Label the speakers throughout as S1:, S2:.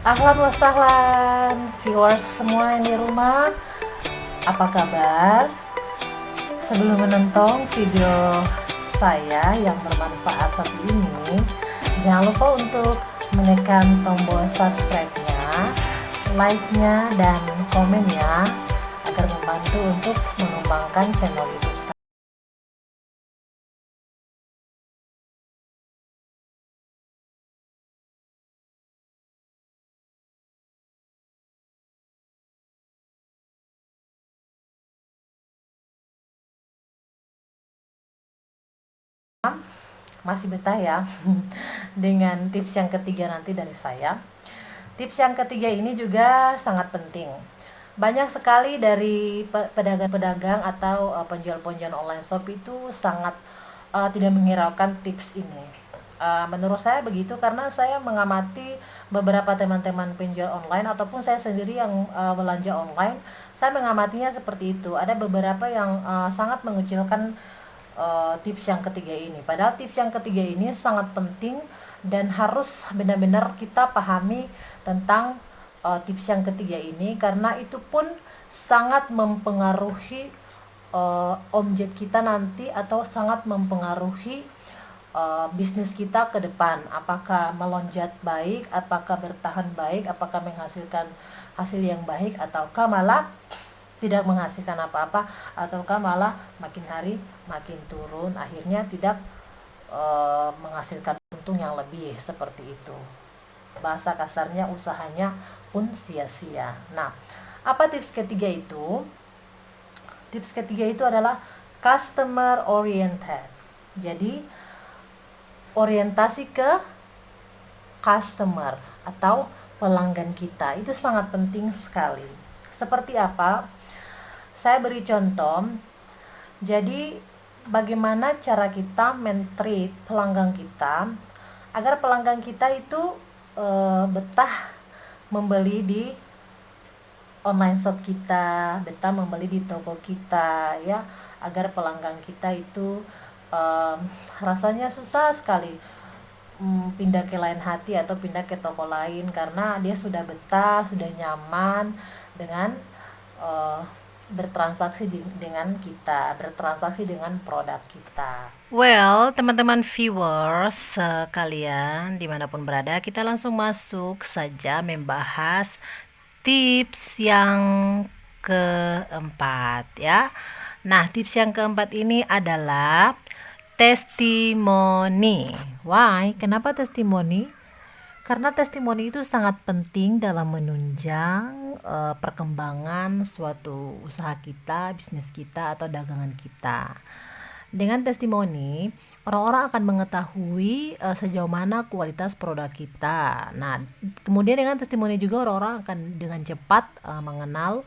S1: Ahlan wasahlan viewers semua yang di rumah, apa kabar? Sebelum menonton video saya yang bermanfaat satu ini, jangan lupa untuk menekan tombol subscribe-nya, like-nya, dan komen-nya agar membantu untuk mengembangkan channel YouTube saya. Masih betah ya dengan tips yang ketiga nanti dari saya. Tips yang ketiga ini juga sangat penting. Banyak sekali dari pedagang-pedagang atau penjual-penjual online shop itu sangat tidak menghiraukan tips ini. Menurut saya begitu karena saya mengamati beberapa teman-teman penjual online ataupun saya sendiri yang belanja online, saya mengamatinya seperti itu. Ada beberapa yang sangat mengecilkan tips yang ketiga ini. Padahal tips yang ketiga ini sangat penting dan harus benar-benar kita pahami tentang tips yang ketiga ini karena itu pun sangat mempengaruhi omset kita nanti atau sangat mempengaruhi bisnis kita ke depan. Apakah melonjak baik, apakah bertahan baik, apakah menghasilkan hasil yang baik ataukah malah tidak menghasilkan apa-apa ataukah malah makin hari makin turun, akhirnya tidak menghasilkan untung yang lebih, seperti itu. Bahasa kasarnya usahanya pun sia-sia. Nah, apa tips ketiga itu? Tips ketiga itu adalah customer oriented. Jadi orientasi ke customer atau pelanggan kita itu sangat penting sekali. Seperti apa? Saya beri contoh. Jadi bagaimana cara kita men-treat pelanggan kita agar pelanggan kita itu betah membeli di online shop kita, betah membeli di toko kita ya, agar pelanggan kita itu rasanya susah sekali pindah ke lain hati atau pindah ke toko lain karena dia sudah betah, sudah nyaman dengan bertransaksi dengan kita, bertransaksi dengan produk kita. Well, teman-teman viewers sekalian dimanapun berada, kita langsung masuk saja membahas tips yang keempat ya. Nah, tips yang keempat ini adalah testimoni. Why? Kenapa testimoni? Karena testimoni itu sangat penting dalam menunjang perkembangan suatu usaha kita, bisnis kita, atau dagangan kita. Dengan testimoni, orang-orang akan mengetahui sejauh mana kualitas produk kita. Nah, kemudian dengan testimoni juga orang-orang akan dengan cepat mengenal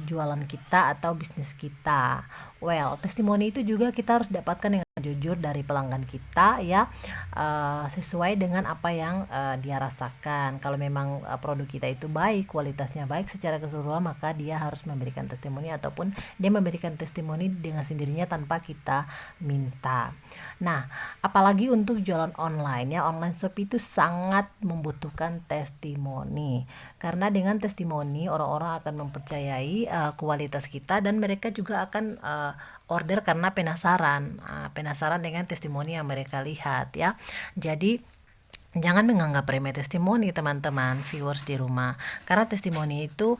S1: jualan kita atau bisnis kita. Well, testimoni itu juga kita harus dapatkan dengan jujur dari pelanggan kita ya, sesuai dengan apa yang dia rasakan. Kalau memang produk kita itu baik, kualitasnya baik secara keseluruhan, maka dia harus memberikan testimoni ataupun dia memberikan testimoni dengan sendirinya tanpa kita minta. Nah, apalagi untuk jualan online ya, online shop itu sangat membutuhkan testimoni. Karena dengan testimoni orang-orang akan mempercayai kualitas kita dan mereka juga akan order karena penasaran dengan testimoni yang mereka lihat ya. Jadi jangan menganggap remeh testimoni teman-teman viewers di rumah, karena testimoni itu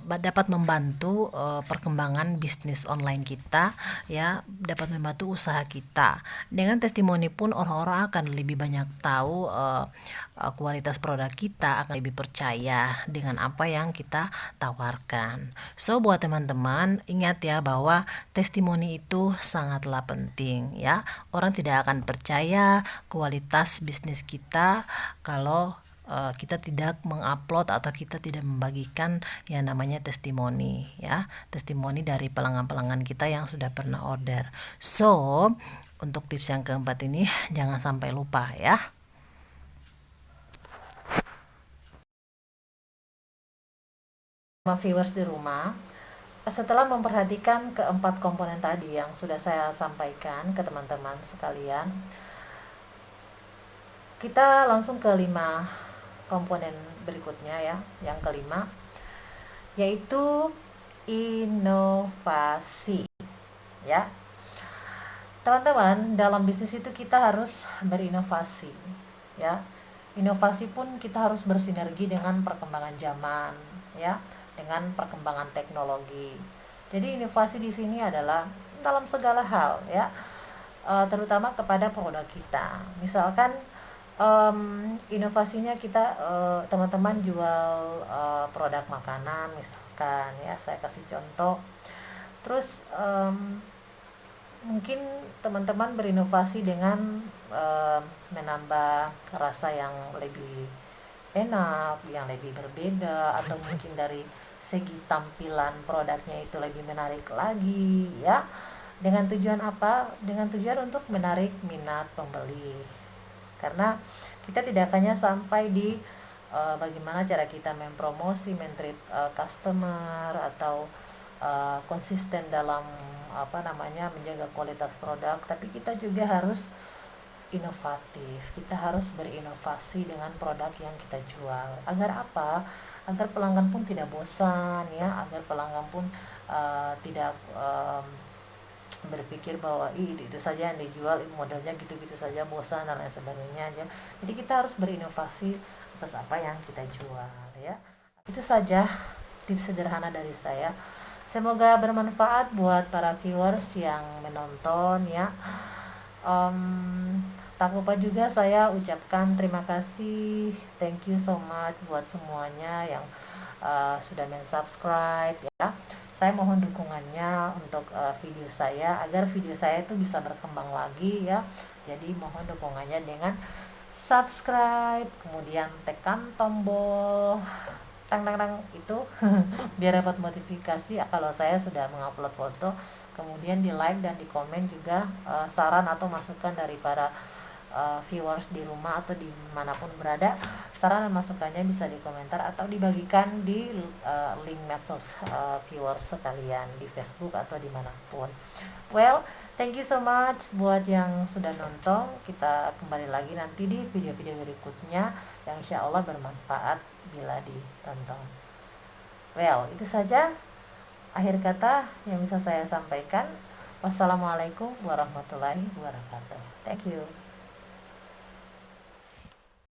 S1: dapat membantu perkembangan bisnis online kita ya, dapat membantu usaha kita. Dengan testimoni pun orang-orang akan lebih banyak tahu kualitas produk kita, akan lebih percaya dengan apa yang kita tawarkan. So buat teman-teman ingat ya bahwa testimoni itu sangatlah penting ya. Orang tidak akan percaya kualitas bisnis kita kalau kita tidak mengupload atau kita tidak membagikan yang namanya testimoni ya, testimoni dari pelanggan-pelanggan kita yang sudah pernah order. So untuk tips yang keempat ini jangan sampai lupa ya. Viewers di rumah, setelah memperhatikan keempat komponen tadi yang sudah saya sampaikan ke teman-teman sekalian, kita langsung ke 5 komponen berikutnya ya, yang kelima, yaitu inovasi ya. Teman-teman, dalam bisnis itu kita harus berinovasi ya. Inovasi pun kita harus bersinergi dengan perkembangan zaman ya, dengan perkembangan teknologi. Jadi inovasi di sini adalah dalam segala hal ya, terutama kepada produk kita. Misalkan inovasinya kita, teman-teman jual produk makanan misalkan ya, saya kasih contoh. Terus mungkin teman-teman berinovasi dengan menambah rasa yang lebih enak, yang lebih berbeda, atau mungkin dari segi tampilan produknya itu lebih menarik lagi ya. Dengan tujuan apa? Dengan tujuan untuk menarik minat pembeli. Karena kita tidak hanya sampai di bagaimana cara kita mempromosi, mentreat customer, atau konsisten dalam menjaga kualitas produk, tapi kita juga harus inovatif. Kita harus berinovasi dengan produk yang kita jual. Agar apa? Agar pelanggan pun tidak bosan ya, agar pelanggan pun tidak berpikir bahwa itu saja yang dijual, modelnya gitu-gitu saja, bosan dan lain sebagainya aja. Jadi kita harus berinovasi atas apa yang kita jual ya. Itu saja tips sederhana dari saya. Semoga bermanfaat buat para viewers yang menonton ya. Tak lupa juga saya ucapkan terima kasih, thank you so much buat semuanya yang sudah subscribe ya. Saya mohon dukungannya untuk video saya, agar video saya itu bisa berkembang lagi ya. Jadi mohon dukungannya dengan subscribe, kemudian tekan tombol tang tang tang itu biar dapat notifikasi kalau saya sudah mengupload foto. Kemudian di like dan di komen juga saran atau masukan dari para viewers di rumah atau dimanapun berada. Saran dan masukannya bisa di komentar atau dibagikan di link medsos viewers sekalian di Facebook atau dimanapun. Well, thank you so much buat yang sudah nonton. Kita kembali lagi nanti di video-video berikutnya yang insya Allah bermanfaat bila ditonton. Well, itu saja akhir kata yang bisa saya sampaikan. Wassalamualaikum warahmatullahi wabarakatuh. Thank you.